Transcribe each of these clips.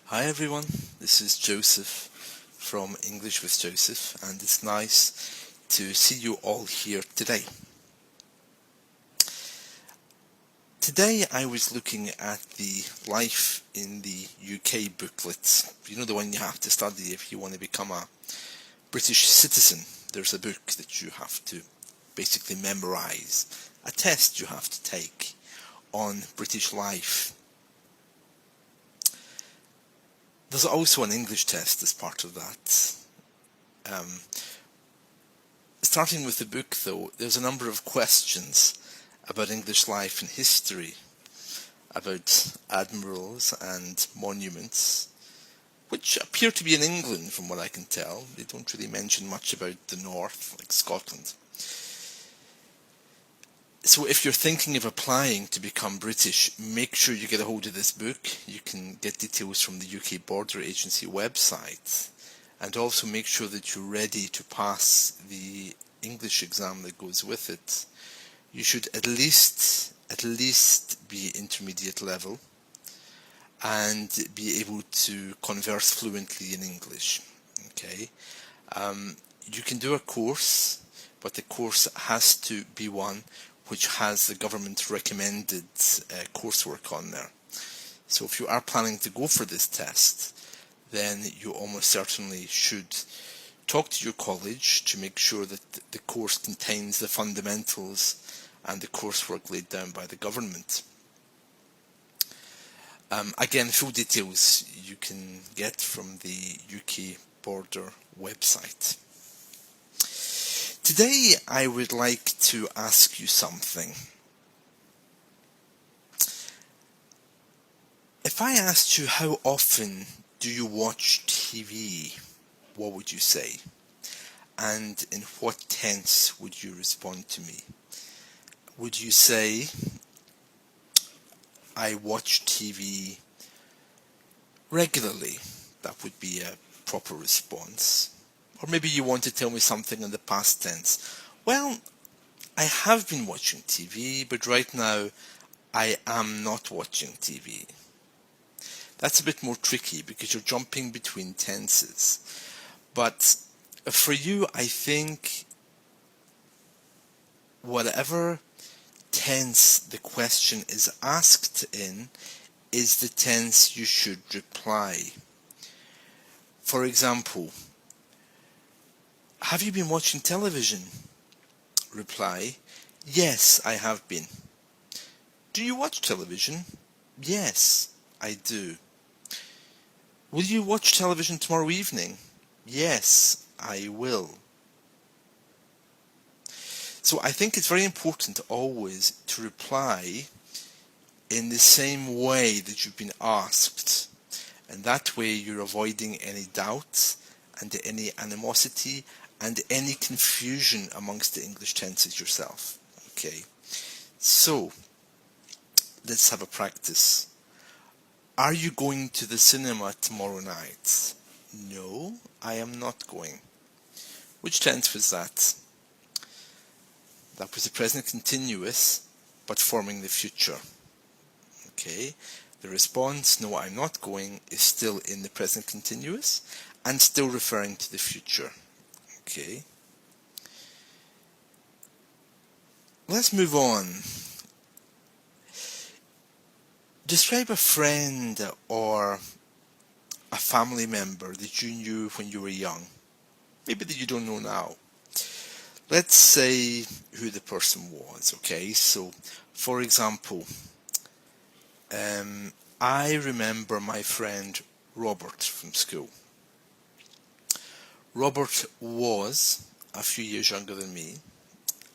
Hi everyone, this is Joseph from English with Joseph, and it's nice to see you all here today. Today I was looking at the Life in the UK booklet. You know, the one you have to study if you want to become a British citizen. There's a book that you have to basically memorize, a test you have to take on British life. There's also an English test as part of that. Starting with the book though, there's a number of questions about English life and history, about admirals and monuments, which appear to be in England from what I can tell. They don't really mention much about the north, like Scotland. So if you're thinking of applying to become British, make sure you get a hold of this book. You can get details from the UK Border Agency website, and also make sure that you're ready to pass the English exam that goes with it. You should at least be intermediate level and be able to converse fluently in English. Okay, you can do a course, but the course has to be one which has the government recommended coursework on there. So if you are planning to go for this test, then you almost certainly should talk to your college to make sure that the course contains the fundamentals and the coursework laid down by the government. Again, full details you can get from the UK Border website. Today I would like to ask you something. If I asked you how often do you watch TV, what would you say? And in what tense would you respond to me? Would you say, I watch TV regularly? That would be a proper response. Or maybe you want to tell me something in the past tense. Well, I have been watching TV, but right now I am not watching TV. That's a bit more tricky because you're jumping between tenses. But for you, I think whatever tense the question is asked in is the tense you should reply. For example, have you been watching television? Reply, yes, I have been. Do you watch television? Yes, I do. Will you watch television tomorrow evening? Yes, I will. So I think it's very important always to reply in the same way that you've been asked. And that way you're avoiding any doubt and any animosity and any confusion amongst the English tenses yourself. Okay, so let's have a practice. Are you going to the cinema tomorrow night? No, I am not going. Which tense was that? That was the present continuous, but forming the future. Okay, the response, no, I'm not going, is still in the present continuous and still referring to the future. Okay, let's move on. Describe a friend or a family member that you knew when you were young, maybe that you don't know now. Let's say who the person was, okay? So, for example, I remember my friend Robert from school. Robert was a few years younger than me,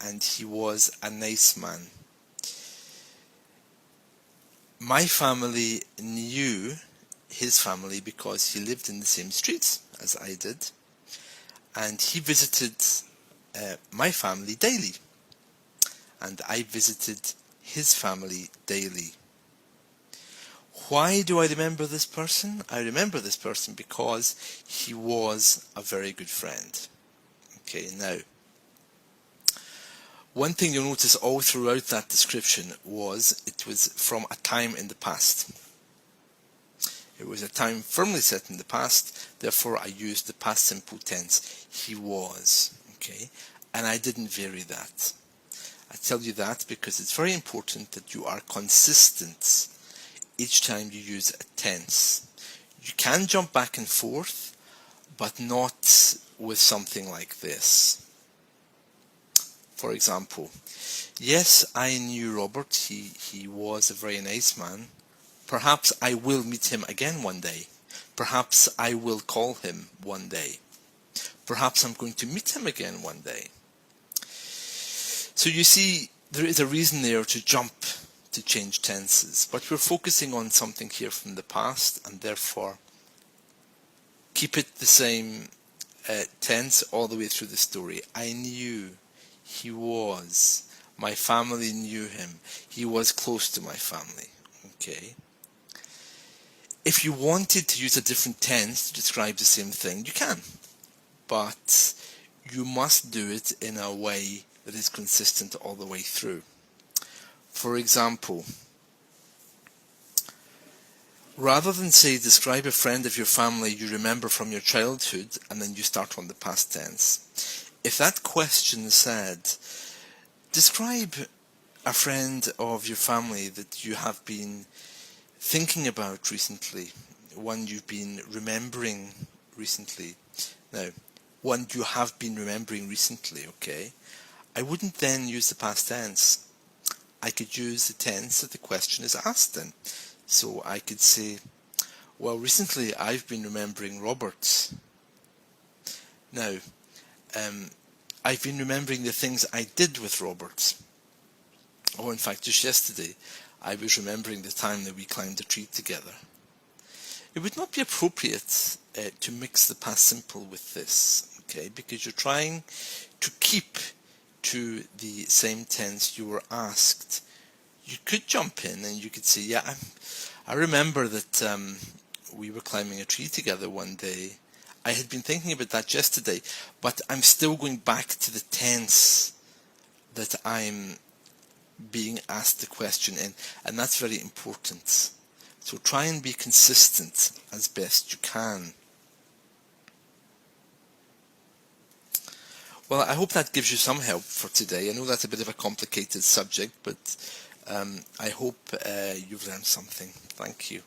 and he was a nice man. My family knew his family because he lived in the same streets as I did, and he visited my family daily, and I visited his family daily. Why do I remember this person? I remember this person because he was a very good friend. Okay, now, one thing you'll notice all throughout that description was it was from a time in the past. It was a time firmly set in the past, therefore I used the past simple tense, he was, okay? And I didn't vary that. I tell you that because it's very important that you are consistent each time you use a tense. You can jump back and forth, but not with something like this. For example, yes, I knew Robert. He was a very nice man. Perhaps I will meet him again one day. Perhaps I will call him one day. Perhaps I'm going to meet him again one day. So you see, there is a reason there to jump to change tenses, but we're focusing on something here from the past, and therefore keep it the same tense all the way through the story. I knew, he was, my family knew him, he was close to my family. Okay. If you wanted to use a different tense to describe the same thing, you can, but you must do it in a way that is consistent all the way through. For example, rather than say describe a friend of your family you remember from your childhood and then you start on the past tense, if that question said describe a friend of your family that you have been thinking about recently, one you've been remembering recently. Now, one you have been remembering recently, okay? I wouldn't then use the past tense. I could use the tense that the question is asked in. So I could say, well, recently I've been remembering Robert. Now, I've been remembering the things I did with Robert. Or in fact, just yesterday, I was remembering the time that we climbed a tree together. It would not be appropriate to mix the past simple with this, okay, because you're trying to keep to the same tense you were asked. You could jump in and you could say, yeah, I remember that we were climbing a tree together one day. I had been thinking about that yesterday, but I'm still going back to the tense that I'm being asked the question in, and that's very important. So try and be consistent as best you can. Well, I hope that gives you some help for today. I know that's a bit of a complicated subject, but I hope you've learned something. Thank you.